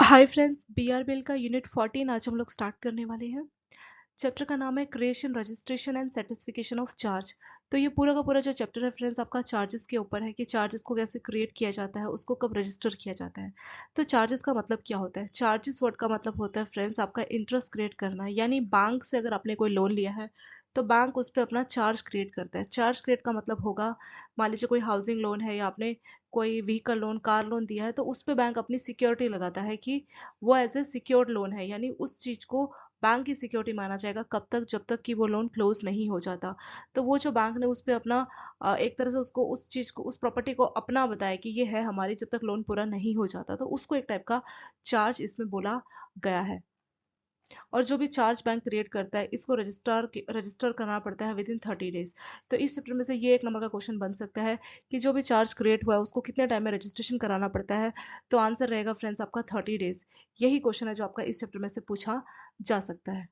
Hi friends, बीआरबीएल का unit 14 आज हम लोग स्टार्ट करने वाले हैं। चैप्टर का नाम है creation, registration and certification of charge. तो ये पूरा का पूरा जो चैप्टर है फ्रेंड्स आपका चार्जेस के ऊपर है कि चार्जेस को कैसे क्रिएट किया जाता है, उसको कब रजिस्टर किया जाता है। तो चार्जेस का मतलब क्या होता है? चार्जेस वर्ड का मतलब होता है फ्रेंड्स आपका इंटरेस्ट क्रिएट करना, यानी बैंक से अगर आपने कोई लोन लिया है तो बैंक उस पर अपना चार्ज क्रिएट करता है। चार्ज क्रिएट का मतलब होगा, मान लीजिए कोई हाउसिंग लोन है या आपने कोई व्हीकल लोन, कार लोन दिया है, तो उस पे बैंक अपनी सिक्योरिटी लगाता है कि वो एज ए सिक्योर्ड लोन है, यानी उस चीज को बैंक की सिक्योरिटी माना जाएगा कब तक, जब तक कि वो लोन क्लोज नहीं हो जाता। तो वो जो बैंक ने उस पे अपना एक तरह से उसको उस चीज को, उस प्रॉपर्टी को अपना बताया कि ये है हमारी, जब तक लोन पूरा नहीं हो जाता, तो उसको एक टाइप का चार्ज इसमें बोला गया है। और जो भी चार्ज बैंक क्रिएट करता है इसको रजिस्टर करना पड़ता है विद इन 30 डेज। तो इस चैप्टर में से ये एक नंबर का क्वेश्चन बन सकता है कि जो भी चार्ज क्रिएट हुआ है उसको कितने टाइम में रजिस्ट्रेशन कराना पड़ता है। तो आंसर रहेगा फ्रेंड्स आपका 30 डेज। यही क्वेश्चन है जो आपका इस चैप्टर में से पूछा जा सकता है।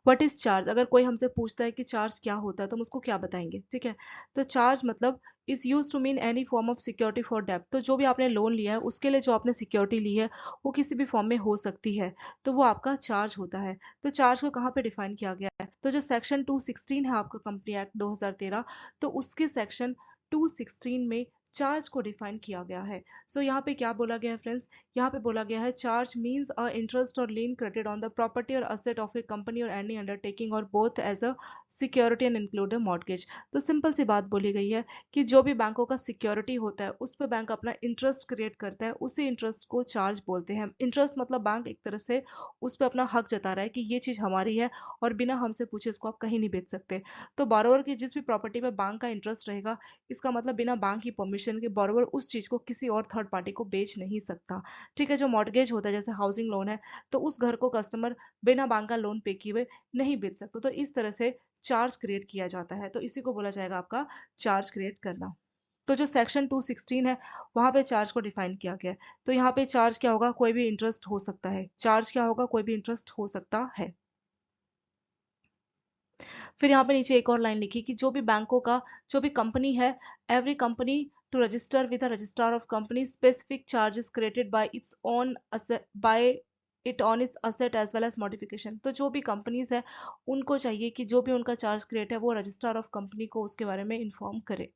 What is charge? अगर कोई हमसे पूछता है कि चार्ज क्या होता है तो हम उसको क्या बताएंगे? ठीक है, तो चार्ज मतलब is use to mean any form of security for डेप्ट। तो जो भी आपने लोन लिया है उसके लिए जो आपने सिक्योरिटी ली है वो किसी भी फॉर्म में हो सकती है, तो वो आपका चार्ज होता है। तो चार्ज को कहाँ पे डिफाइन किया गया है? तो जो सेक्शन 216 है आपका कंपनी एक्ट 2013, तो उसके सेक्शन 216 में चार्ज को डिफाइन किया गया है। सो यहाँ पे क्या बोला गया है फ्रेंड्स? यहाँ पे बोला गया है charge means a interest or lien credit on the property or asset of a company or any undertaking or both as a security and include a mortgage. तो सिंपल सी बात बोली गई है कि जो भी बैंकों का सिक्योरिटी होता है उस पर बैंक अपना इंटरेस्ट क्रिएट करता है, उसी इंटरेस्ट को चार्ज बोलते हैं। इंटरेस्ट मतलब बैंक एक तरह से उस पर अपना हक जता रहा है कि ये चीज हमारी है और बिना हमसे पूछे इसको आप कहीं नहीं बेच सकते। तो बोरोवर की जिस भी प्रॉपर्टी पे बैंक का इंटरेस्ट रहेगा, इसका मतलब बिना बैंक की परमिशन के बोरोवर उस चीज को किसी और थर्ड पार्टी को बेच नहीं सकता। ठीक है, जो मॉर्गेज होता है जैसे हाउसिंग लोन है, तो उस घर को कस्टमर बिना बैंक का लोन पे किए हुए नहीं बेच सकता। तो इस तरह से चार्ज क्रिएट किया जाता है, तो इसी को बोला जाएगा आपका चार्ज क्रिएट करना। तो जो सेक्शन 216 है वहां पे चार्ज को डिफाइन किया गया है। तो यहाँ पे चार्ज क्या होगा? कोई भी इंटरेस्ट हो सकता है। चार्ज क्या होगा? कोई भी इंटरेस्ट हो सकता है। फिर यहाँ पे नीचे एक और लाइन लिखी कि जो भी बैंकों का, जो भी कंपनी है, every company to register with registrar of company specific charges created by its own by it on its asset as well as modification. तो जो भी कंपनीज है उनको चाहिए कि जो भी उनका चार्ज क्रिएट है वो रजिस्ट्रार ऑफ कंपनी को उसके बारे में इन्फॉर्म करे।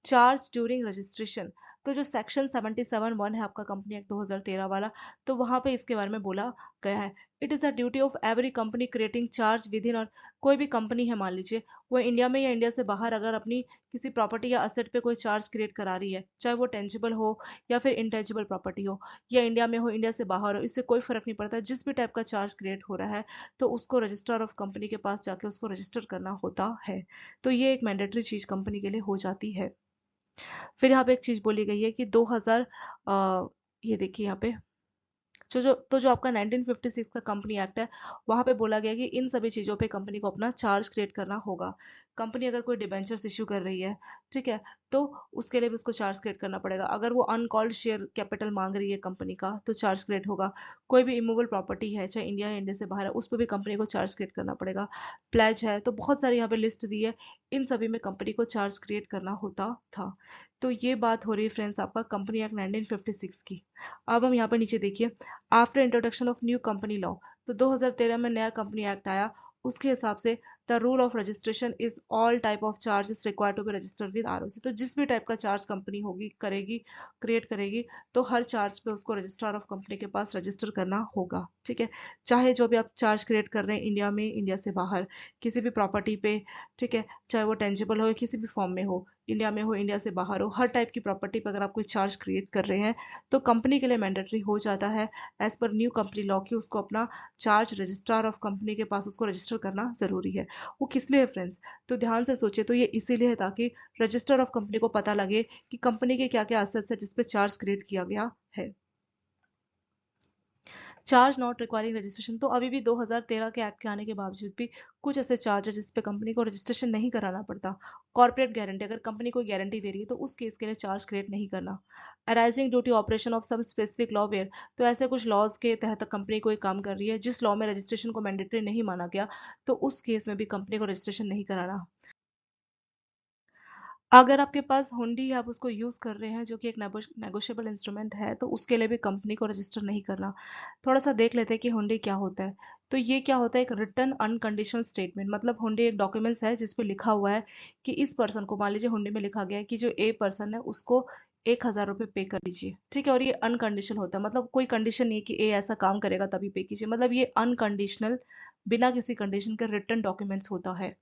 चार्ज ड्यूरिंग रजिस्ट्रेशन, तो जो सेक्शन 77(1) है आपका कंपनी एक्ट 2013 वाला, तो वहां पे इसके बारे में बोला गया है। It is the duty of every company creating charge with इन, और कोई भी कंपनी है मान लीजिए वो इंडिया में या इंडिया से बाहर अगर अपनी किसी प्रॉपर्टी या असेट पे कोई चार्ज क्रिएट करा रही है, चाहे वो टेंजिबल हो या फिर इंटेंजिबल प्रॉपर्टी हो, या इंडिया में हो इंडिया से बाहर हो, इससे कोई फर्क नहीं पड़ता, जिस भी टाइप का चार्ज क्रिएट हो रहा है तो उसको रजिस्ट्रार ऑफ कंपनी के पास जाके उसको रजिस्टर करना होता है। तो ये एक मैंडेटरी चीज कंपनी के लिए हो जाती है। फिर यहाँ पे एक चीज बोली गई है कि 2000, ये देखिए यहाँ पे जो आपका 1956 का कंपनी एक्ट है वहां पे बोला गया कि इन सभी चीजों पे कंपनी को अपना चार्ज क्रिएट करना होगा। कंपनी अगर कोई डिबेंचर्स इश्यू कर रही है, ठीक है, तो उसके लिए भी उसको चार्ज क्रिएट करना पड़ेगा। अगर वो अनकॉल्ड शेयर कैपिटल मांग रही है कंपनी का तो चार्ज क्रिएट होगा। कोई भी इमूवेबल प्रॉपर्टी है चाहे इंडिया या इंडिया से बाहर है उस पर भी कंपनी को चार्ज क्रिएट करना पड़ेगा। प्लेज है, तो बहुत सारी यहाँ पे लिस्ट दी है, इन सभी में कंपनी को चार्ज क्रिएट करना होता था। तो ये बात हो रही है फ्रेंड्स आपका कंपनी एक्ट 1956 की। अब हम यहाँ पर नीचे देखिए, after introduction of new company law, तो 2013 में नया कंपनी एक्ट आया, उसके हिसाब से the rule of registration is all type of charges required to be registered with ROC. तो जिस भी टाइप का चार्ज कंपनी होगी करेगी, क्रिएट करेगी, तो हर चार्ज पे उसको रजिस्ट्रार ऑफ कंपनी के पास रजिस्टर करना होगा। ठीक है, चाहे जो भी आप चार्ज क्रिएट कर रहे हैं इंडिया में इंडिया से बाहर किसी भी प्रॉपर्टी पे, ठीक है, चाहे वो टेंजिबल हो या किसी भी फॉर्म में हो, इंडिया में हो इंडिया से बाहर हो, हर टाइप की प्रॉपर्टी पे अगर आप कोई चार्ज क्रिएट कर रहे हैं तो कंपनी के लिए मैंडेटरी हो जाता है एज पर न्यू कंपनी लॉ की उसको अपना चार्ज रजिस्ट्रार ऑफ कंपनी के पास उसको रजिस्टर करना जरूरी है। वो किस लिए है फ्रेंड्स? तो ध्यान से सोचे, तो ये इसीलिए है ताकि रजिस्टर ऑफ कंपनी को पता लगे कि कंपनी के क्या क्या असेट्स है जिसपे चार्ज क्रिएट किया गया है। चार्ज नॉट रिक्वायरिंग रजिस्ट्रेशन, तो अभी भी 2013 के एक्ट के आने के बावजूद भी कुछ ऐसे चार्ज है जिसपे कंपनी को रजिस्ट्रेशन नहीं कराना पड़ता। कॉर्पोरेट गारंटी, अगर कंपनी कोई गारंटी दे रही है तो उस केस के लिए चार्ज क्रिएट नहीं करना। Arising duty operation of some specific law where, तो ऐसे कुछ लॉज के तहत कंपनी कोई काम कर रही है जिस लॉ में रजिस्ट्रेशन को मैंडेटरी नहीं माना गया, तो उस केस में भी कंपनी को रजिस्ट्रेशन नहीं कराना। अगर आपके पास हुंडी है, आप उसको यूज़ कर रहे हैं, जो कि एक नेगोशिएबल इंस्ट्रूमेंट है, तो उसके लिए भी कंपनी को रजिस्टर नहीं करना। थोड़ा सा देख लेते हैं कि हुंडी क्या होता है। तो ये क्या होता है, एक रिटन अनकंडीशनल स्टेटमेंट। मतलब हुंडी एक डॉक्यूमेंट्स है जिसपे लिखा हुआ है कि इस पर्सन को, मान लीजिए हुंडी में लिखा गया है कि जो ए पर्सन है उसको 1,000 रुपये पे कर दीजिए, ठीक है। और ये अनकंडीशनल होता है, मतलब कोई कंडीशन नहीं है कि ए ऐसा काम करेगा तभी पे कीजिए। मतलब ये अनकंडीशनल, बिना किसी कंडीशन के रिटन डॉक्यूमेंट्स होता है।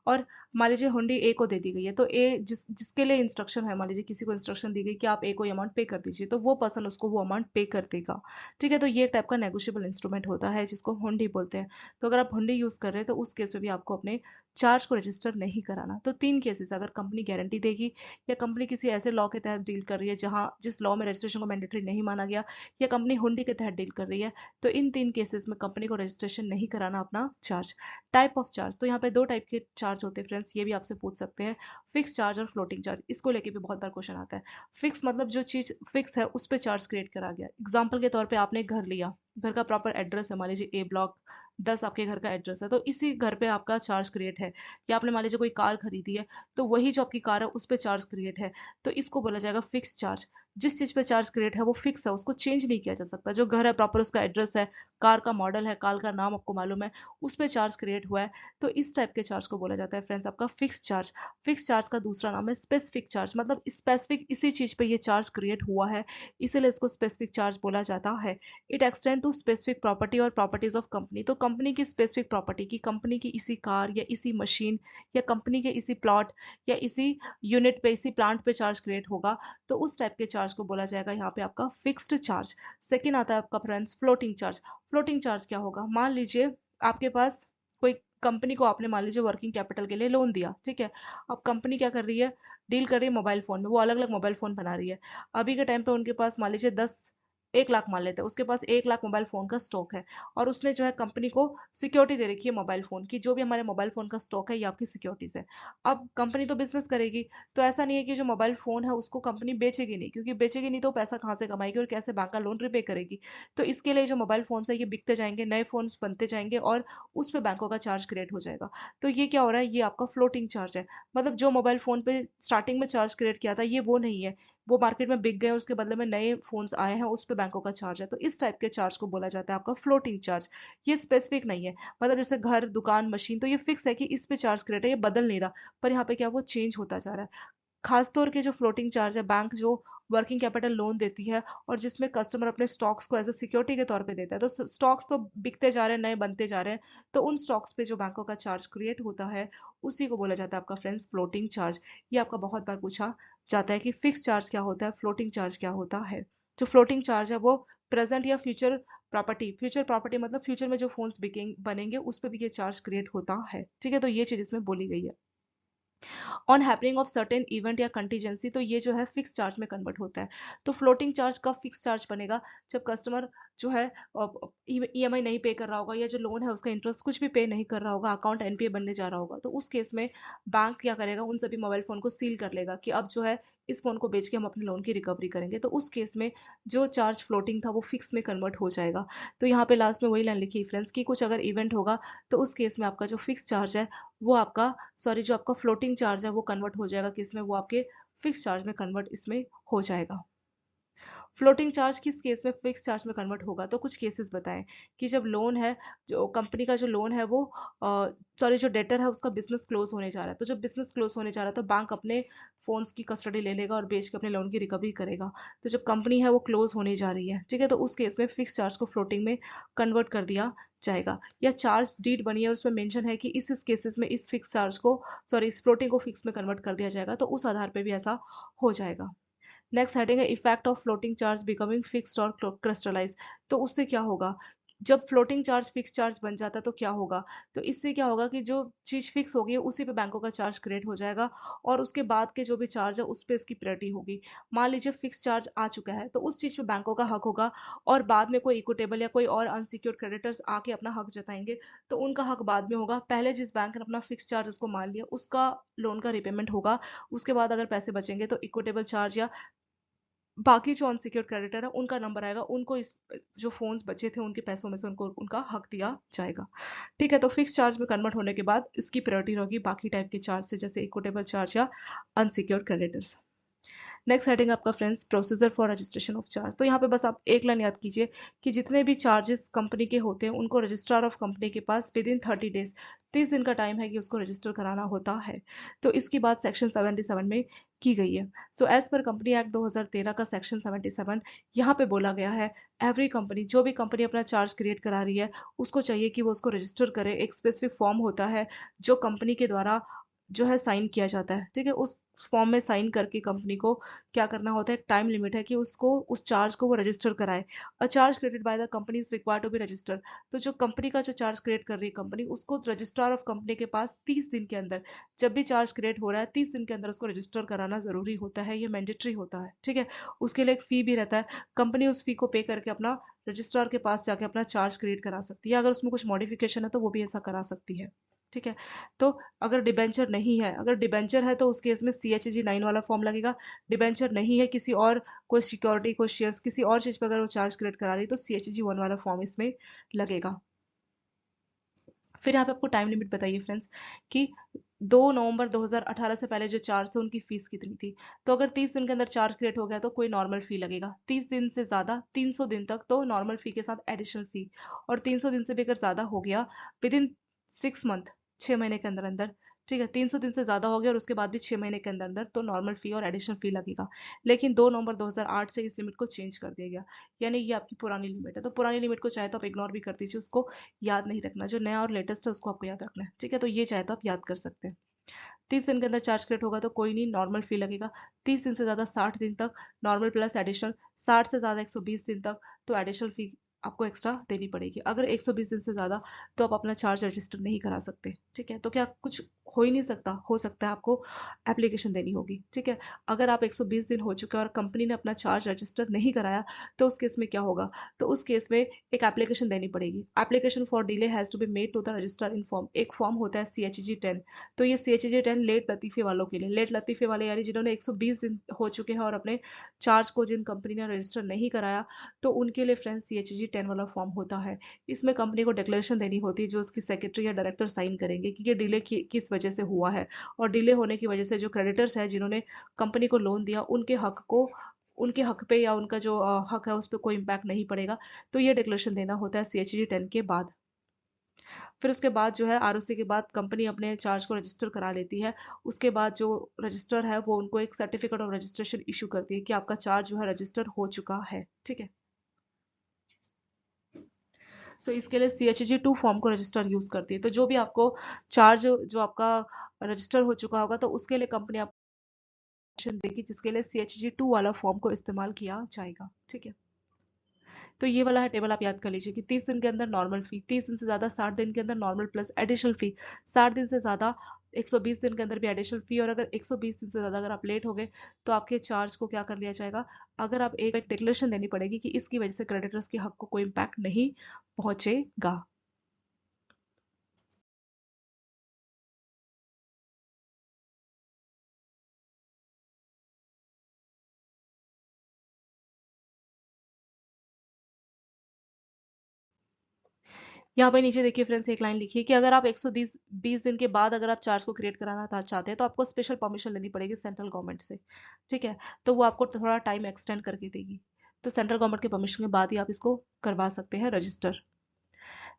और मान लीजिए हुंडी ए को दे दी गई है, तो ए जिसके लिए इंस्ट्रक्शन है, मान लीजिए किसी को इंस्ट्रक्शन दी गई कि आप ए को अमाउंट पे कर दीजिए, तो वो पर्सन उसको वो अमाउंट पे कर देगा, ठीक है। तो ये टाइप का नेगोशिएबल इंस्ट्रूमेंट होता है जिसको हुंडी बोलते हैं। तो अगर आप हुंडी यूज कर रहे हैं तो उस केस में भी आपको अपने चार्ज को रजिस्टर नहीं कराना। तो तीन केसेस, अगर कंपनी गारंटी देगी, या कंपनी किसी ऐसे लॉ के तहत डील कर रही है जहां जिस लॉ में रजिस्ट्रेशन को मैंडेटरी नहीं माना गया, या कंपनी हुंडी के तहत डील कर रही है, तो इन तीन केसेस में कंपनी को रजिस्ट्रेशन नहीं कराना अपना चार्ज। टाइप ऑफ चार्ज, तो यहाँ पे दो टाइप के चार्ज होते हैं फ्रेंड्स, ये भी आपसे पूछ सकते हैं। फिक्स चार्ज और फ्लोटिंग चार्ज, इसको लेके भी बहुत बार क्वेश्चन आता है। फिक्स मतलब जो चीज फिक्स है उस पे चार्ज क्रिएट करा गया। एग्जांपल के तौर पे आपने एक घर लिया, घर का प्रॉपर एड्रेस है, मान लीजिए A ब्लॉक 10 आपके घर का एड्रेस है, तो इसी घर पे आपका चार्ज क्रिएट है। या आपने मान लीजिए कोई कार खरीदी है, तो वही जो आपकी कार है उस पे चार्ज क्रिएट है, तो इसको बोला जाएगा फिक्स चार्ज। जिस चीज पे चार्ज क्रिएट है वो फिक्स है, उसको चेंज नहीं किया जा सकता। जो घर है प्रॉपर उसका एड्रेस है, कार का मॉडल है, कार का नाम आपको मालूम है, उस पे चार्ज क्रिएट हुआ है, तो इस टाइप के चार्ज को बोला जाता है फ्रेंड्स आपका फिक्स चार्ज। फिक्स चार्ज का दूसरा नाम है स्पेसिफिक चार्ज, मतलब स्पेसिफिक इसी चीज पे ये चार्ज क्रिएट हुआ है, इसीलिए इसको स्पेसिफिक चार्ज बोला जाता है। It extend to specific property or properties of company. तो कंपनी की स्पेसिफिक प्रॉपर्टी की, कंपनी की इसी कार या इसी मशीन या कंपनी के इसी प्लॉट या इसी यूनिट पे, इसी प्लांट पे चार्ज क्रिएट होगा, तो उस टाइप के चार्ज को बोला जाएगा यहाँ पे आपका फिक्स्ड चार्ज। सेकेंड आता है आपका friends floating charge. Floating charge क्या होगा, मान लीजिए आपके पास कोई कंपनी को आपने मान लीजिए वर्किंग कैपिटल के लिए लोन दिया, ठीक है। अब कंपनी क्या कर रही है, डील कर रही है मोबाइल फोन में, वो अलग अलग मोबाइल फोन बना रही है। अभी के टाइम पे उनके पास मान लीजिए 1 लाख मान लेते हैं, उसके पास 1 लाख मोबाइल फोन का स्टॉक है, और उसने जो है कंपनी को सिक्योरिटी दे रखी है मोबाइल फोन की, जो भी हमारे मोबाइल फोन का स्टॉक है ये आपकी सिक्योरिटीज है। अब कंपनी तो बिजनेस करेगी, तो ऐसा नहीं है कि जो मोबाइल फोन है उसको कंपनी बेचेगी नहीं, क्योंकि बेचेगी नहीं तो पैसा कहाँ से कमाएगी और कैसे बैंक का लोन रिपे करेगी। तो इसके लिए जो मोबाइल फोन है ये बिकते जाएंगे, नए फोन बनते जाएंगे, और उस पर बैंकों का चार्ज क्रिएट हो जाएगा। तो ये क्या हो रहा है, ये आपका फ्लोटिंग चार्ज है। मतलब जो मोबाइल फोन पे स्टार्टिंग में चार्ज क्रिएट किया था ये वो नहीं है, वो मार्केट में बिक गए, उसके बदले में नए फोन्स आए हैं, उस पे बैंकों का चार्ज है। तो इस टाइप के चार्ज को बोला जाता है आपका फ्लोटिंग चार्ज। ये स्पेसिफिक नहीं है, मतलब जैसे घर, दुकान, मशीन, तो ये फिक्स है कि इस पे चार्ज क्रिएट है, ये बदल नहीं रहा, पर यहाँ पे क्या वो चेंज होता जा रहा है। खासतौर के जो फ्लोटिंग चार्ज है, बैंक जो वर्किंग कैपिटल लोन देती है और जिसमें कस्टमर अपने स्टॉक्स को एज ए सिक्योरिटी के तौर पे देता है, तो स्टॉक्स तो बिकते जा रहे हैं, नए बनते जा रहे हैं, तो उन स्टॉक्स पे जो बैंकों का चार्ज क्रिएट होता है उसी को बोला जाता है आपका फ्रेंड्स फ्लोटिंग चार्ज। ये आपका बहुत बार पूछा जाता है कि फिक्स चार्ज क्या होता है, फ्लोटिंग चार्ज क्या होता है। जो फ्लोटिंग चार्ज है वो प्रेजेंट या फ्यूचर प्रॉपर्टी, फ्यूचर प्रॉपर्टी मतलब फ्यूचर में जो फोन्स बिकेंगे बनेंगे उस पर भी ये चार्ज क्रिएट होता है, ठीक है। तो ये चीज इसमें बोली गई है। On happening of certain event या कंटीजेंसी, तो ये जो है फिक्स चार्ज में कन्वर्ट होता है। तो फ्लोटिंग चार्ज कब फिक्स चार्ज बनेगा, जब कस्टमर जो है ईएमआई नहीं पे कर रहा होगा, या जो लोन है उसका इंटरेस्ट कुछ भी पे नहीं कर रहा होगा, अकाउंट एनपीए बनने जा रहा होगा, तो उस केस में बैंक क्या करेगा, उन सभी मोबाइल फोन को सील कर लेगा कि अब जो है इस फोन को बेच के हम अपने लोन की रिकवरी करेंगे। तो उस केस में जो चार्ज फ्लोटिंग था वो फिक्स में कन्वर्ट हो जाएगा। तो यहाँ पे लास्ट में वही लाइन लिखी है फ्रेंड्स कि कुछ अगर इवेंट होगा तो उस केस में आपका जो फिक्स चार्ज है वो आपका, सॉरी, जो आपका फ्लोटिंग चार्ज है वो कन्वर्ट हो जाएगा किसमें, वो आपके फिक्स चार्ज में कन्वर्ट इसमें हो जाएगा। फ्लोटिंग चार्ज किस केस में फिक्स चार्ज में कन्वर्ट होगा, तो कुछ केसेस बताएं कि जब लोन है, जो कंपनी का जो लोन है वो, सॉरी, जो डेटर है उसका बिजनेस क्लोज होने जा रहा है, तो जब बिजनेस क्लोज होने जा रहा है तो बैंक अपने फोन्स की कस्टडी ले लेगा और बेच के अपने लोन की रिकवरी करेगा। तो जब कंपनी है वो क्लोज होने जा रही है, ठीक है, तो उस केस में फिक्स चार्ज को फ्लोटिंग में कन्वर्ट कर दिया जाएगा। या चार्ज डीड बनी है और उसमें मेंशन है कि इस केसेस में इस फिक्स चार्ज को, सॉरी, इस फ्लोटिंग को फिक्स में कन्वर्ट कर दिया जाएगा, तो उस आधार पर भी ऐसा हो जाएगा। नेक्स्ट हेडिंग है effect of floating charge becoming fixed और क्रिस्टलाइज। तो उससे क्या होगा, जब फ्लोटिंग चार्ज फिक्स चार्ज बन जाता है तो क्या होगा, तो इससे क्या होगा कि जो चीज फिक्स होगी उसी पे बैंकों का चार्ज क्रिएट हो जाएगा, और उसके बाद के जो भी चार्ज है उस पे इसकी प्रायोरिटी होगी। मान लीजिए फिक्स चार्ज आ चुका है तो उस चीज पे बैंकों का हक होगा, और बाद में कोई इक्विटेबल या कोई और अनसिक्योर्ड क्रेडिटर्स आके अपना हक जताएंगे, तो उनका हक बाद में होगा। पहले जिस बैंक ने अपना फिक्स चार्ज उसको मान लिया उसका लोन का रिपेमेंट होगा, उसके बाद अगर पैसे बचेंगे तो इक्विटेबल चार्ज या बाकी जो अनसिक्योर्ड क्रेडिटर है उनका नंबर आएगा, उनको इस जो फोन्स बचे थे उनके पैसों में से उनको उनका हक दिया जाएगा। ठीक है, तो फिक्स चार्ज में कन्वर्ट होने के बाद इसकी प्रायोरिटी होगी बाकी टाइप के चार्ज से, जैसे इक्विटेबल चार्ज या अनसिक्योर्ड क्रेडिटर्स। नेक्स्ट हेडिंग आपका friends procedure for registration of charge. तो यहाँ पे बस आप एक लाइन याद कीजिए कि जितने भी चार्जेस कंपनी के होते हैं उनको रजिस्ट्रार ऑफ कंपनी के पास विद इन 30 डेज, 30 दिन का टाइम है कि उसको रजिस्टर कराना होता है। तो इसकी बात सेक्शन 77 में की गई है। So as per company act 2013 का सेक्शन 77 यहाँ पे बोला गया है एवरी कंपनी, जो भी कंपनी अपना चार्ज क्रिएट करा रही है उसको चाहिए कि वो उसको रजिस्टर करे। एक स्पेसिफिक फॉर्म होता है जो कंपनी के द्वारा जो है साइन किया जाता है। ठीक है, उस फॉर्म में साइन करके कंपनी को क्या करना होता है, एक टाइम लिमिट है कि उसको उस चार्ज को वो रजिस्टर कराए। A charge created by the company is required to be register. तो जो कंपनी का जो चार्ज क्रिएट कर रही है कंपनी, उसको रजिस्ट्रार ऑफ कंपनी के पास 30 दिन के अंदर, जब भी चार्ज क्रिएट हो रहा है 30 दिन के अंदर उसको रजिस्टर कराना जरूरी होता है, ये मैंडेटरी होता है। ठीक है, उसके लिए एक फी भी रहता है, कंपनी उस फी को पे करके अपना रजिस्ट्रार के पास जाके अपना चार्ज क्रिएट करा सकती है। अगर उसमें कुछ मॉडिफिकेशन है तो वो भी ऐसा करा सकती है। ठीक है, तो अगर डिबेंचर नहीं है, अगर डिबेंचर है तो उस केस में CHG 9 वाला फॉर्म लगेगा। डिबेंचर नहीं है, किसी और कोई सिक्योरिटी, कोई शेयर्स, किसी और चीज पर अगर वो चार्ज क्रिएट करा रही है तो CHG 1 वाला फॉर्म इसमें लगेगा। फिर यहाँ पे आपको टाइम लिमिट बताइए फ्रेंड्स कि 2 नवंबर 2018 से पहले जो चार्ज थे उनकी फीस कितनी थी। तो अगर 30 दिन के अंदर चार्ज क्रिएट हो गया तो कोई नॉर्मल फी लगेगा, 30 दिन से ज्यादा 300 दिन तक तो नॉर्मल फी के साथ एडिशनल फी, और 300 दिन से भी अगर ज्यादा हो गया विद इन 6 मंथ, 6 महीने के अंदर अंदर, ठीक है, 300 दिन से ज्यादा हो गया और उसके बाद भी 6 महीने के अंदर अंदर, तो नॉर्मल फी और एडिशनल फी लगेगा। लेकिन 2 नवंबर 2008 से इस लिमिट को चेंज कर दिया गया, यानी ये आपकी पुरानी लिमिट है। तो पुरानी लिमिट को चाहे तो आप इग्नोर भी कर दीजिए, उसको याद नहीं रखना। जो नया और लेटेस्ट है उसको आपको याद रखना है। ठीक है, तो ये चाहे तो आप याद कर सकते हैं। 30 दिन के अंदर चार्ज क्रिएट होगा तो कोई नहीं, नॉर्मल फी लगेगा। 30 दिन से ज्यादा 60 दिन तक नॉर्मल प्लस एडिशनल, 60 से ज्यादा 120 दिन तक तो एडिशनल फी आपको एक्स्ट्रा देनी पड़ेगी। अगर 120 दिन से ज्यादा तो आप अपना चार्ज रजिस्टर नहीं करा सकते। ठीक है, तो क्या कुछ हो ही नहीं सकता, हो सकता है आपको एप्लीकेशन देनी होगी। ठीक है, अगर आप 120 दिन हो चुके हैं और कंपनी ने अपना चार्ज रजिस्टर नहीं कराया तो उस केस में क्या होगा, तो उस केस में एक एप्लीकेशन देनी पड़ेगी। Application for delay has to be made to the register in form. एक फॉर्म होता है CHG 10। तो ये CHG 10 लेट लतीफे वालों के लिए, लेट लतीफे वाले यानी जिन्होंने 120 दिन हो चुके हैं और अपने चार्ज को जिन कंपनी ने रजिस्टर नहीं कराया, तो उनके लिए फ्रेंड्स CHG 10 वाला फॉर्म होता है। इसमें कंपनी को डिक्लेरेशन देनी होती है जो उसकी सेक्रेटरी या डायरेक्टर साइन करेंगे कि ये डिले किस वजह से हुआ है, और डिले होने की वजह से जो क्रेडिटर्स है जिन्होंने कंपनी को लोन दिया उनके हक पे या उनका जो हक है उस पर कोई इम्पैक्ट नहीं पड़ेगा। तो ये डिक्लेरेशन देना होता है CHG 10 के बाद। फिर उसके बाद जो है ROC के बाद कंपनी अपने चार्ज को रजिस्टर करा लेती है। उसके बाद जो रजिस्टर है वो उनको एक सर्टिफिकेट ऑफ रजिस्ट्रेशन इशू करती है कि आपका चार्ज जो है रजिस्टर हो चुका है। ठीक है, सो इसके लिए CHG 2 फॉर्म को रजिस्टर यूज करती है। तो जो भी आपको चार्ज जो आपका रजिस्टर हो चुका होगा तो उसके लिए कंपनी आपको option देगी जिसके लिए CHG 2 वाला फॉर्म को इस्तेमाल किया जाएगा। ठीक है, तो ये वाला है टेबल, आप याद कर लीजिए कि 30 दिन के अंदर नॉर्मल फी, 30 दिन से ज्यादा 60 दिन के अंदर नॉर्मल प्लस एडिशनल फी, 60 दिन से ज्यादा 120 दिन के अंदर भी एडिशनल फी, और अगर 120 दिन से ज्यादा अगर आप लेट हो गए तो आपके चार्ज को क्या कर लिया जाएगा, अगर आप एक डिक्लेरेशन देनी पड़ेगी कि इसकी वजह से क्रेडिटर्स के हक को कोई इम्पैक्ट नहीं पहुंचेगा। यहाँ पे नीचे देखिए फ्रेंड्स एक लाइन लिखिए कि अगर आप 120 दिन के बाद अगर आप चार्ज को क्रिएट कराना चाहते हैं तो आपको स्पेशल परमिशन लेनी पड़ेगी सेंट्रल गवर्नमेंट से। ठीक है, तो वो आपको थोड़ा टाइम एक्सटेंड करके देगी। तो सेंट्रल गवर्नमेंट के परमिशन के बाद ही आप इसको करवा सकते हैं रजिस्टर।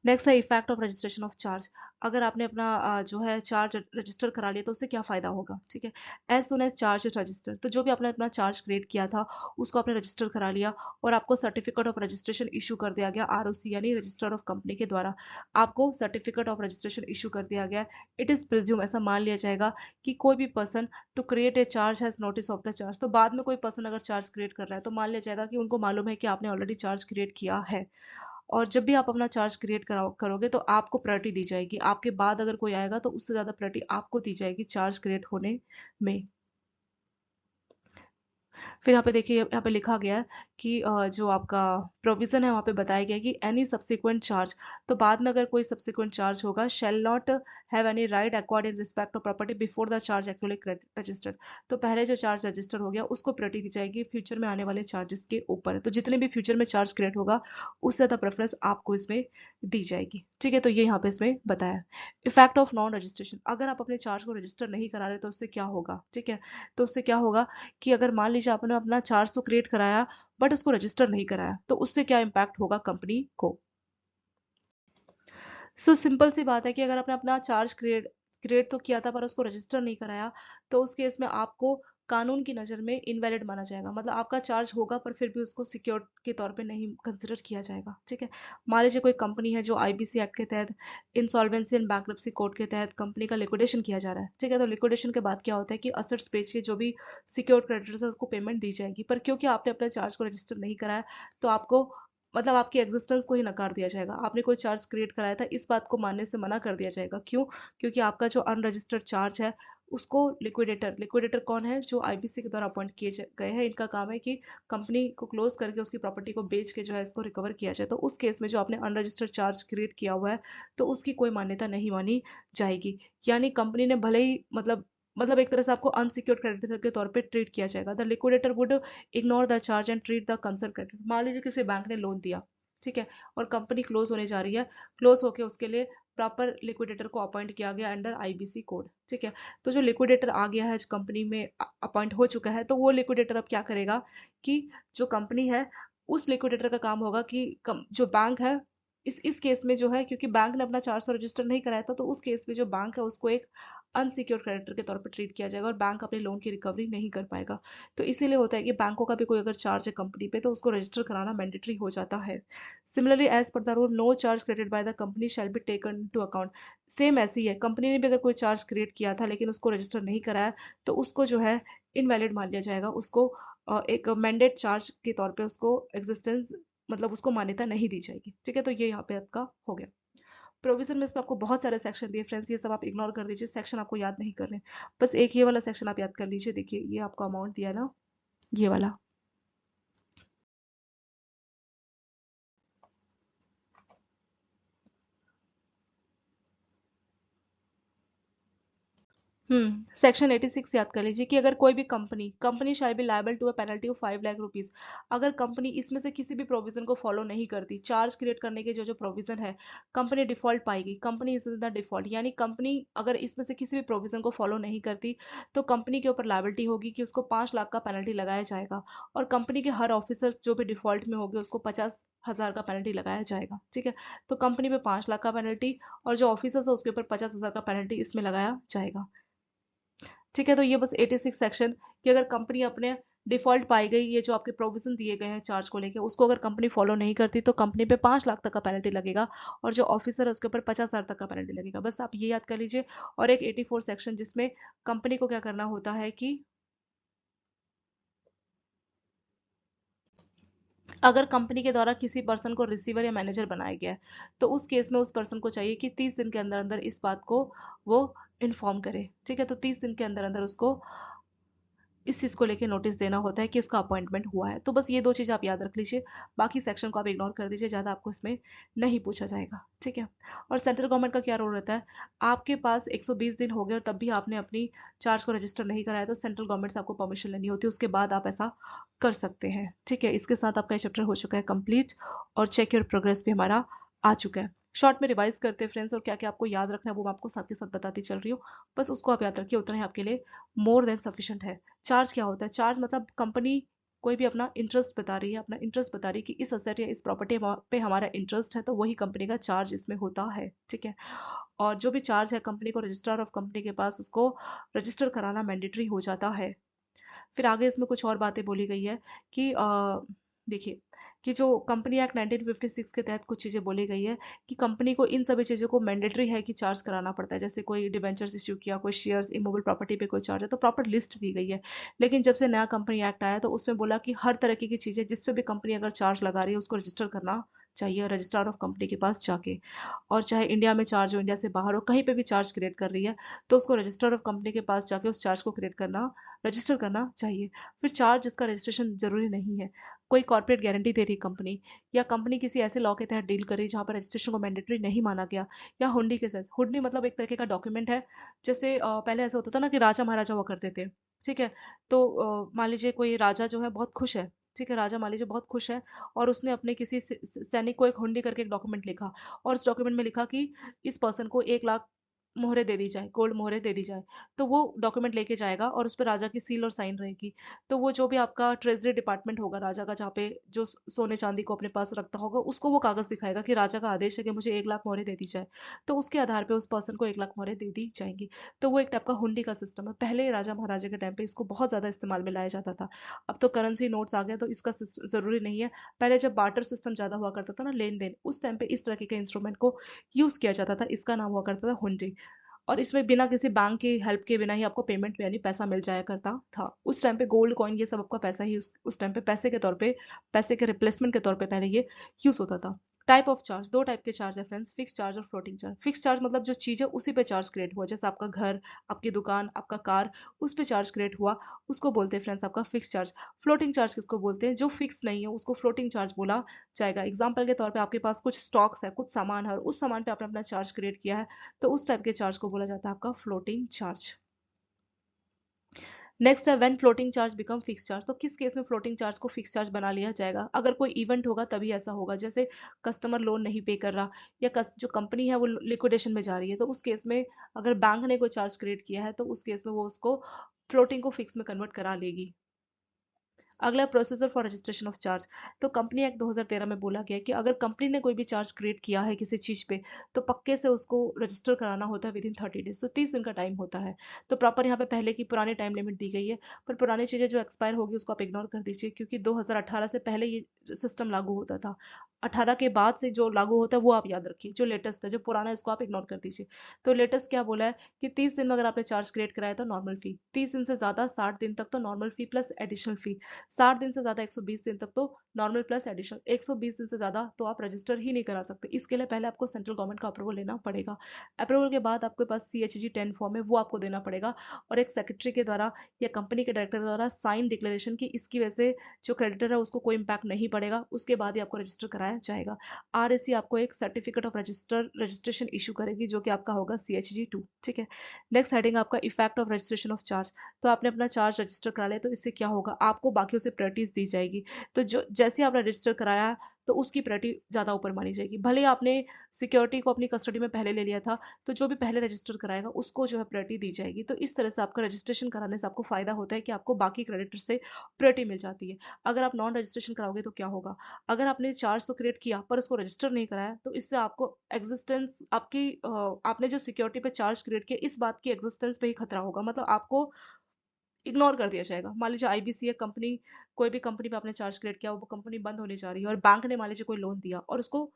नेक्स्ट है effect of registration of charge. अगर आपने अपना जो है चार्ज रजिस्टर करा लिया तो उससे क्या फायदा होगा। ठीक है, as soon as charge register, तो जो भी आपने अपना चार्ज क्रिएट किया था उसको आपने रजिस्टर करा लिया और आपको सर्टिफिकेट ऑफ रजिस्ट्रेशन इशू कर दिया गया ROC यानी रजिस्टर ऑफ कंपनी के द्वारा। आपको सर्टिफिकेट ऑफ रजिस्ट्रेशन इशू कर दिया गया। इट इज प्रिज्यूम, ऐसा मान लिया जाएगा कि कोई भी person to create a charge has notice of the charge. तो बाद में कोई पर्सन अगर चार्ज क्रिएट कर रहा है तो मान लिया जाएगा कि उनको मालूम है कि आपने ऑलरेडी चार्ज क्रिएट किया है, और जब भी आप अपना चार्ज क्रिएट करोगे तो आपको प्रायोरिटी दी जाएगी। आपके बाद अगर कोई आएगा तो उससे ज्यादा प्रायोरिटी आपको दी जाएगी चार्ज क्रिएट होने में। फिर यहाँ पे देखिए, यहाँ पे लिखा गया है कि जो आपका प्रोविजन है वहाँ पे बताया गया है कि एनी सब्सिक्वेंट चार्ज, तो बाद में अगर कोई सब्सिक्वेंट चार्ज होगा, shall not have any right acquired in respect of property before the charge actually registered. तो पहले जो चार्ज रजिस्टर हो गया उसको प्रायोरिटी दी जाएगी फ्यूचर में आने वाले चार्जेस के ऊपर। तो जितने भी फ्यूचर में चार्ज क्रिएट होगा उससे ज़्यादा प्रेफरेंस आपको इसमें दी जाएगी। ठीक है, तो ये यहाँ पे इसमें बताया। इफेक्ट ऑफ नॉन रजिस्ट्रेशन, अगर आप अपने चार्ज को रजिस्टर नहीं करा रहे तो उससे क्या होगा। ठीक है, तो उससे क्या होगा कि अगर मान लीजिए आपने अपना चार्ज तो क्रिएट कराया बट उसको रजिस्टर नहीं कराया, तो उससे क्या इम्पैक्ट होगा कंपनी को। सो सिंपल सी बात है कि अगर आपने अपना चार्ज क्रिएट क्रिएट तो किया था पर उसको रजिस्टर नहीं कराया, तो उस केस में आपको कानून की नज़र में इनवैलिड माना जाएगा। मतलब आपका चार्ज होगा पर फिर भी उसको सिक्योर के तौर पे नहीं कंसिडर किया जाएगा। ठीक है, मान लीजिए कोई कंपनी है जो आईबीसी एक्ट के तहत, इंसॉल्वेंसी एंड बैंक्रप्सी कोड के तहत कंपनी का लिक्विडेशन किया जा रहा है। ठीक है, तो लिक्विडेशन के बाद क्या होता है कि असेट्स बेच के जो भी सिक्योर क्रेडिटर्स है उसको पेमेंट दी जाएगी, पर क्योंकि आपने अपने चार्ज को रजिस्टर नहीं कराया तो आपको, मतलब आपकी एग्जिस्टेंस को ही नकार दिया जाएगा। आपने कोई चार्ज क्रिएट कराया था इस बात को मानने से मना कर दिया जाएगा। क्यों? क्योंकि आपका जो अनरजिस्टर्ड चार्ज है उसको लिक्विडेटर, लिक्विडेटर कौन है, जो आईबीसी के द्वारा अपॉइंट किए गए हैं, इनका काम है कि कंपनी को क्लोज करके उसकी प्रॉपर्टी को बेच के जो है इसको रिकवर किया जाए। तो उस केस में जो आपने अनरजिस्टर्ड चार्ज क्रिएट किया हुआ है तो उसकी कोई मान्यता नहीं मानी जाएगी। यानी कंपनी ने भले ही, मतलब एक तरह से आपको अनसिक्योर्ड क्रेडिटर के तौर पे ट्रीट किया जाएगा। The liquidator would ignore the charge and treat the concern creditor. मान लीजिए किसी बैंक ने लोन दिया, ठीक है, और कंपनी क्लोज होने जा रही है, क्लोज होके उसके लिए प्रॉपर लिक्विडेटर को अपॉइंट किया गया अंडर आईबीसी कोड। ठीक है, तो जो लिक्विडेटर आ गया है, कंपनी में अपॉइंट हो चुका है, तो वो लिक्विडेटर अब क्या करेगा कि जो कंपनी है उस लिक्विडेटर का काम होगा कि जो बैंक है, इस केस में जो है, क्योंकि बैंक ने अपना 400 रजिस्टर नहीं कराया था, तो उस केस में जो बैंक है उसको एक अनसिक्योर्ड क्रेडिटर के तौर पर ट्रीट किया जाएगा और बैंक अपने लोन की रिकवरी नहीं कर पाएगा। तो इसीलिए होता है कि बैंकों का भी कोई अगर चार्ज है कंपनी पे तो उसको रजिस्टर कराना मैंडेटरी हो जाता है। Similarly as per the rule no charge credit by the company shall be taken to account. Same ऐसी है, कंपनी ने भी अगर कोई चार्ज क्रिएट किया था लेकिन उसको रजिस्टर नहीं कराया तो उसको जो है इनवैलिड मान लिया जाएगा। उसको एक मैंडेट चार्ज के तौर पे उसको एग्जिस्टेंस, मतलब उसको मान्यता नहीं दी जाएगी। ठीक है, तो ये यहाँ पे आपका हो गया प्रोविजन में। इसमें आपको बहुत सारे सेक्शन दिए फ्रेंड्स, ये सब आप इग्नोर कर दीजिए, सेक्शन आपको याद नहीं करने। बस एक ये वाला सेक्शन आप याद कर लीजिए। देखिए ये आपको अमाउंट दिया ना, ये वाला। सेक्शन 86 याद कर लीजिए कि अगर कोई भी company shall be liable to a penalty of 5 lakh rupees. अगर कंपनी इसमें से किसी भी प्रोविजन को फॉलो नहीं करती, चार्ज क्रिएट करने के जो जो प्रोविजन है, कंपनी डिफॉल्ट पाएगी, company is in the default, यानी कंपनी अगर इसमें से किसी भी प्रोविजन को फॉलो नहीं करती तो कंपनी के ऊपर लायबिलिटी होगी कि उसको 5 लाख का पेनल्टी लगाया जाएगा, और कंपनी के हर ऑफिसर्स जो भी डिफॉल्ट में होंगे उसको 50,000 का पेनल्टी लगाया जाएगा। ठीक है, तो कंपनी पे 5 लाख का पेनल्टी और जो ऑफिसर्स है उसके ऊपर 50,000 का पेनल्टी इसमें लगाया जाएगा। ठीक है, तो ये बस 86 सेक्शन कि अगर कंपनी अपने डिफॉल्ट पाई गई, ये जो आपके प्रोविजन दिए गए हैं चार्ज को लेके, उसको अगर कंपनी फॉलो नहीं करती तो कंपनी पे 5 लाख तक का पेनल्टी लगेगा और जो ऑफिसर है उसके ऊपर 50,000 तक का पेनल्टी लगेगा। बस आप ये याद कर लीजिए। और एक 84 सेक्शन जिसमें कंपनी को क्या करना होता है कि अगर कंपनी के द्वारा किसी पर्सन को रिसीवर या मैनेजर बनाया गया है तो उस केस में उस पर्सन को चाहिए कि 30 दिन के अंदर अंदर इस बात को वो इन्फॉर्म करे। ठीक है, तो 30 दिन के अंदर अंदर उसको इस चीज़ को लेके नोटिस देना होता है कि इसका अपॉइंटमेंट हुआ है। तो बस ये दो चीज़ आप याद रख लीजिए, बाकी सेक्शन को आप इग्नोर कर दीजिए, ज़्यादा आपको इसमें नहीं पूछा जाएगा। ठीक है, और सेंट्रल गवर्नमेंट का क्या रोल रहता है, आपके पास 120 दिन हो गए और तब भी आपने अपनी चार्ज को रजिस्टर नहीं कराया तो सेंट्रल गवर्नमेंट से आपको परमिशन लेनी होती है, उसके बाद आप ऐसा कर सकते हैं। ठीक है, इसके साथ आपका चैप्टर हो चुका है कंप्लीट और चेक योर प्रोग्रेस भी हमारा आ चुका है। शॉर्ट में रिवाइज करते हैं फ्रेंड्स, और क्या क्या आपको याद रखना है वो मैं आपको साथ के साथ बताती चल रही हूँ। बस उसको आप याद रखिए, उतना ही आपके लिए मोर देन सफिशिएंट है। चार्ज क्या होता है, चार्ज मतलब कंपनी कोई भी अपना इंटरेस्ट बता रही है, अपना इंटरेस्ट बता रही है कि इस असेट या इस प्रॉपर्टी पे हमारा इंटरेस्ट है, तो वही कंपनी का चार्ज इसमें होता है। ठीक है, और जो भी चार्ज है कंपनी को रजिस्ट्रार ऑफ कंपनी के पास उसको रजिस्टर कराना मैंडेटरी हो जाता है। फिर आगे इसमें कुछ और बातें बोली गई है कि देखिए कि जो कंपनी एक्ट 1956 के तहत कुछ चीज़ें बोली गई है कि कंपनी को इन सभी चीज़ों को मैंडेटरी है कि चार्ज कराना पड़ता है। जैसे कोई डिवेंचर्स इश्यू किया, कोई शेयर्स, इमूवेबल प्रॉपर्टी पे कोई चार्ज है, तो प्रॉपर लिस्ट दी गई है। लेकिन जब से नया कंपनी एक्ट आया तो उसमें बोला कि हर तरह की चीज़ें जिस पे भी कंपनी अगर चार्ज लगा रही है उसको रजिस्टर करना चाहिए रजिस्ट्रार ऑफ कंपनी के पास जाके। और चाहे इंडिया में चार्ज हो, इंडिया से बाहर हो, कहीं पे भी चार्ज क्रिएट कर रही है तो उसको रजिस्ट्रार ऑफ कंपनी के पास जाके उस चार्ज को क्रिएट करना, रजिस्टर करना चाहिए। फिर चार्ज जिसका रजिस्ट्रेशन जरूरी नहीं है, कोई कॉर्पोरेट गारंटी दे रही कंपनी, या कंपनी किसी ऐसे लॉ के तहत डील कर रही जहाँ पर रजिस्ट्रेशन को मैंडेटरी नहीं माना गया, या हुंडी के साथ। हुंडी मतलब एक तरीके का डॉक्यूमेंट है, जैसे पहले ऐसा होता था ना कि राजा महाराजा हुआ करते थे, ठीक है। तो मान लीजिए कोई राजा जो है बहुत खुश है, ठीक है, राजा मान लीजिए बहुत खुश है, और उसने अपने किसी सैनिक को एक हुंडी करके एक डॉक्यूमेंट लिखा, और उस डॉक्यूमेंट में लिखा कि इस पर्सन को 1 लाख मोहरे दे दी जाए, गोल्ड मोहरे दे दी जाए। तो वो डॉक्यूमेंट लेके जाएगा और उस पर राजा की सील और साइन रहेगी। तो वो जो भी आपका ट्रेजरी डिपार्टमेंट होगा राजा का, जहाँ पे जो सोने चांदी को अपने पास रखता होगा, उसको वो कागज दिखाएगा कि राजा का आदेश है कि मुझे 1 लाख मोहरे दे दी जाए। तो उसके आधार पे उस पर्सन को 1 लाख मोहरे दे दी जाएंगी। तो वो एक टाइप का हुंडी का सिस्टम है। पहले राजा महाराजा के टाइम पे इसको बहुत ज्यादा इस्तेमाल में लाया जाता था। अब तो करेंसी नोट्स आ गया तो इसका जरूरी नहीं है। पहले जब बार्टर सिस्टम ज्यादा हुआ करता था ना, लेन देन, उस टाइम पे इस तरह के इंस्ट्रूमेंट को यूज किया जाता था। इसका नाम हुआ करता था हुंडी। और इसमें बिना किसी बैंक की हेल्प के बिना ही आपको पेमेंट यानी पैसा मिल जाया करता था। उस टाइम पे गोल्ड कॉइन ये सब आपका पैसा ही उस टाइम पे पैसे के तौर पे, पैसे के रिप्लेसमेंट के तौर पे पहले ये यूज होता था। टाइप ऑफ चार्ज, दो टाइप के चार्ज है फ्रेंड्स, फिक्स चार्ज और फ्लोटिंग चार्ज। फिक्स चार्ज मतलब जो चीज है उसी पे चार्ज क्रिएट हुआ, जैसे आपका घर, आपकी दुकान, आपका कार, उस पे चार्ज क्रिएट हुआ, उसको बोलते हैं फ्रेंड्स आपका फिक्स चार्ज। फ्लोटिंग चार्ज किसको बोलते हैं? जो फिक्स नहीं है उसको फ्लोटिंग चार्ज बोला जाएगा। एग्जाम्पल के तौर पे आपके पास कुछ स्टॉक्स है, कुछ सामान है, और उस सामान पे आपने अपना चार्ज क्रिएट किया है, तो उस टाइप के चार्ज को बोला जाता है आपका फ्लोटिंग चार्ज। नेक्स्ट है when floating charge become fix charge. तो किस केस में फ्लोटिंग चार्ज को फिक्स चार्ज बना लिया जाएगा? अगर कोई इवेंट होगा तभी ऐसा होगा, जैसे कस्टमर लोन नहीं पे कर रहा, या जो कंपनी है वो लिक्विडेशन में जा रही है, तो उस केस में अगर बैंक ने कोई चार्ज क्रिएट किया है तो उस केस में वो उसको फ्लोटिंग को फिक्स में कन्वर्ट करा लेगी। अगला procedure for registration of charge. तो कंपनी एक्ट 2013 में बोला गया कि अगर कंपनी ने कोई भी चार्ज क्रिएट किया है किसी चीज पे, तो पक्के से उसको रजिस्टर कराना होता है विद इन 30 डेज। तो 30 दिन का टाइम होता है। तो प्रॉपर यहाँ पे पहले की पुरानी टाइम लिमिट दी गई है, पर पुरानी चीजें जो एक्सपायर होगी उसको आप इग्नोर कर दीजिए, क्योंकि 2018 से पहले ये सिस्टम लागू होता था। 18 के बाद से जो लागू होता है वो आप याद रखिए, जो लेटेस्ट है, जो पुराना है इसको आप इग्नोर कर दीजिए। तो लेटेस्ट क्या बोला है कि 30 दिन में अगर आपने चार्ज क्रिएट कराया तो नॉर्मल फी, 30 दिन से ज्यादा 60 दिन तक तो नॉर्मल फी प्लस एडिशनल फी, 60 दिन से ज्यादा 120 दिन तक तो नॉर्मल प्लस एडिशनल, 120 दिन से ज्यादा तो आप रजिस्टर ही नहीं करा सकते। इसके लिए पहले आपको सेंट्रल गवर्नमेंट का अप्रूवल लेना पड़ेगा। अप्रूवल के बाद आपके पास CHG 10 फॉर्म है, वो आपको देना पड़ेगा, और एक सेक्रेटरी के द्वारा या कंपनी के डायरेक्टर द्वारा साइन डिक्लेरेशन की इसकी वजह से जो क्रेडिटर है उसको कोई इंपैक्ट नहीं पड़ेगा, उसके बाद ही आपको रजिस्टर कराया जाएगा। RAC आपको एक सर्टिफिकेट ऑफ रजिस्ट्रेशन इशू करेगी, जो कि आपका होगा CHG 2। ठीक है। नेक्स्ट हेडिंग आपका effect of registration of charge. तो आपने अपना चार्ज रजिस्टर करा लिया, तो इससे क्या होगा, आपको बाकियों से प्रायोरिटीज दी जाएगी। तो जो जैसे आपने रजिस्टर कराया तो उसकी प्रायोरिटी ज्यादा ऊपर मानी जाएगी। भले आपने सिक्योरिटी को अपनी कस्टडी में पहले ले लिया था, तो जो भी पहले रजिस्टर कराएगा उसको जो है प्रायोरिटी दी जाएगी। तो इस तरह से आपका रजिस्ट्रेशन कराने से आपको फायदा होता है कि आपको बाकी क्रेडिटर से प्रायोरिटी मिल जाती है। अगर आप नॉन रजिस्ट्रेशन कराओगे तो क्या होगा, अगर आपने चार्ज तो क्रिएट किया पर उसको रजिस्टर नहीं कराया, तो इससे आपको एग्जिस्टेंस आपकी आपने जो सिक्योरिटी पे चार्ज क्रिएट किया इस बात की एग्जिस्टेंस पे ही खतरा होगा, मतलब आपको इग्नोर कर दिया जाएगा। मान लीजिए IBC कंपनी, कोई भी कंपनी पे आपने चार्ज क्रिएट किया, वो कंपनी बंद होने जा रही है, और बैंक ने मान लीजिए कोई लोन दिया और उसको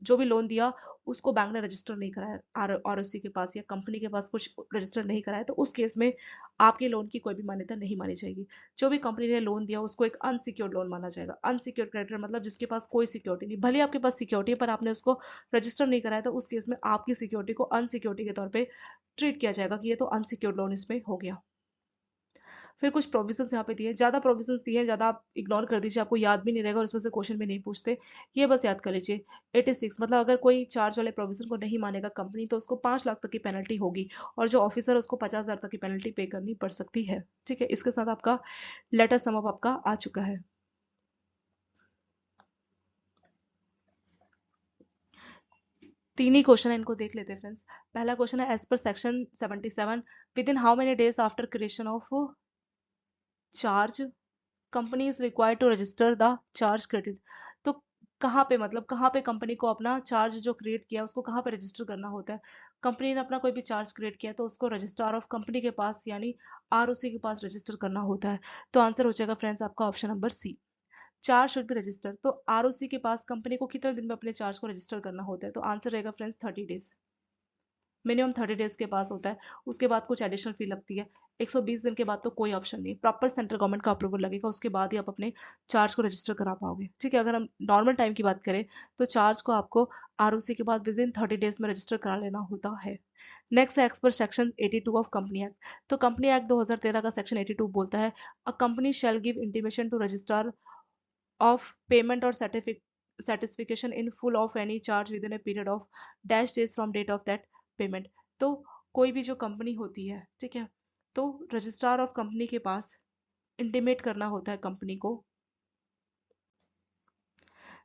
जो भी लोन दिया उसको बैंक ने रजिस्टर नहीं कराया, ROC के पास या कंपनी के पास कुछ रजिस्टर नहीं कराया, तो उस केस में आपके लोन की कोई भी मान्यता नहीं मानी जाएगी। जो भी कंपनी ने लोन दिया उसको एक अनसिक्योर्ड लोन माना जाएगा। अनसिक्योर्ड क्रेडिटर मतलब जिसके पास कोई सिक्योरिटी नहीं, भले आपके पास सिक्योरिटी है पर आपने उसको रजिस्टर नहीं कराया, तो उस केस में आपकी सिक्योरिटी को अनसिक्योरिटी के तौर पर ट्रीट किया जाएगा कि ये तो अनसिक्योर्ड लोन इसमें हो गया। फिर कुछ प्रोविजंस यहाँ पे दिए, ज्यादा प्रोविजंस दिए हैं, ज्यादा आप इग्नोर कर दीजिए, आपको याद भी नहीं रहेगा और इसमें से क्वेश्चन भी नहीं पूछते। ये बस याद कर लीजिए। 86 मतलब अगर कोई चार्ज वाले प्रोविजन को नहीं मानेगा कंपनी, तो उसको 5 लाख तक की पेनल्टी होगी, और जो ऑफिसर है उसको 50,000 तक की पेनल्टी पे करनी पड़ सकती है। ठीक है, इसके साथ आपका लेटर सम अप आपका आ चुका है। तीन ही क्वेश्चन है, इनको देख लेते हैं फ्रेंड्स। पहला क्वेश्चन है as per section 77 within how many days after creation of charge company is required to register the charge credit. तो कहाँ पे, मतलब कहाँ पे कंपनी को अपना चार्ज जो क्रिएट किया उसको कहाँ पे रजिस्टर करना होता है? कंपनी ने अपना कोई भी चार्ज क्रिएट किया तो उसको रजिस्ट्रार ऑफ कंपनी के पास यानी ROC के पास रजिस्टर करना होता है। तो आंसर हो जाएगा फ्रेंड्स आपका option number C। Charge should be register, तो ROC के पास कंपनी को कितने दिन में अपने चार्ज को रजिस्टर करना होता है? तो आंसर रहेगा फ्रेंड्स 30 डेज। मिनिमम 30 डेज के पास होता है, उसके बाद कुछ एडिशनल फी लगती है। 120 दिन के बाद तो कोई ऑप्शन नहीं, प्रॉपर सेंट्रल गवर्नमेंट का अप्रूवल लगेगा, उसके बाद ही आप अपने चार्ज को रजिस्टर करा पाओगे। ठीक है, अगर हम नॉर्मल टाइम की बात करें तो चार्ज को आपको आरओसी के बाद विद इन 30 डेज में रजिस्टर करा लेना होता है। नेक्स्ट है as per section 82 of company act. तो कंपनी एक्ट 2013 का सेक्शन 82 बोलता है a company shall give intimation to registrar of payment or satisfaction in full of any charge within a period of dash days from date of that payment। तो कोई भी जो company होती है, ठीक है, तो रजिस्ट्रार ऑफ कंपनी के पास इंटीमेट करना होता है कंपनी को।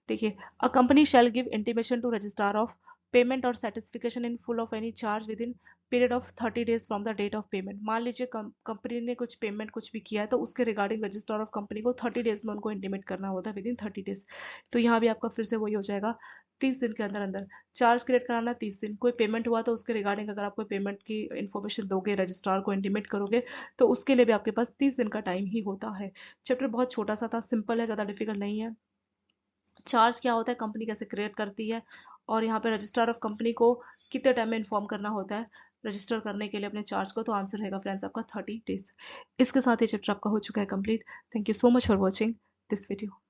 देखिए, अ company shall give intimation to registrar of payment और satisfaction in full of any charge with in period of 30 days from the date of payment. मान लीजिए कंपनी ने कुछ पेमेंट कुछ भी किया है, तो उसके रिगार्डिंग रजिस्ट्रार ऑफ कंपनी को 30 डेज में उनको इंटीमेट करना होता है, विद इन 30 डेज। तो यहाँ भी आपका फिर से वही हो जाएगा, 30 दिन के अंदर अंदर चार्ज क्रिएट कराना 30 दिन। कोई पेमेंट हुआ तो उसके रिगार्डिंग अगर आप कोई पेमेंट की इन्फॉर्मेशन दोगे, रजिस्ट्रार को इंटीमेट करोगे, तो उसके लिए भी आपके पास 30 दिन का टाइम ही होता है। चैप्टर बहुत छोटा सा था, सिंपल है, ज़्यादा डिफिकल्ट नहीं है। चार्ज क्या होता है, कंपनी कैसे क्रिएट करती है, और यहाँ पे रजिस्ट्रार ऑफ कंपनी को कितने टाइम में इन्फॉर्म करना होता है रजिस्टर करने के लिए अपने चार्ज को। तो आंसर रहेगा फ्रेंड्स आपका 30 डेज। इसके साथ ये चैप्टर आपका हो चुका है complete. Thank you so much for watching this video.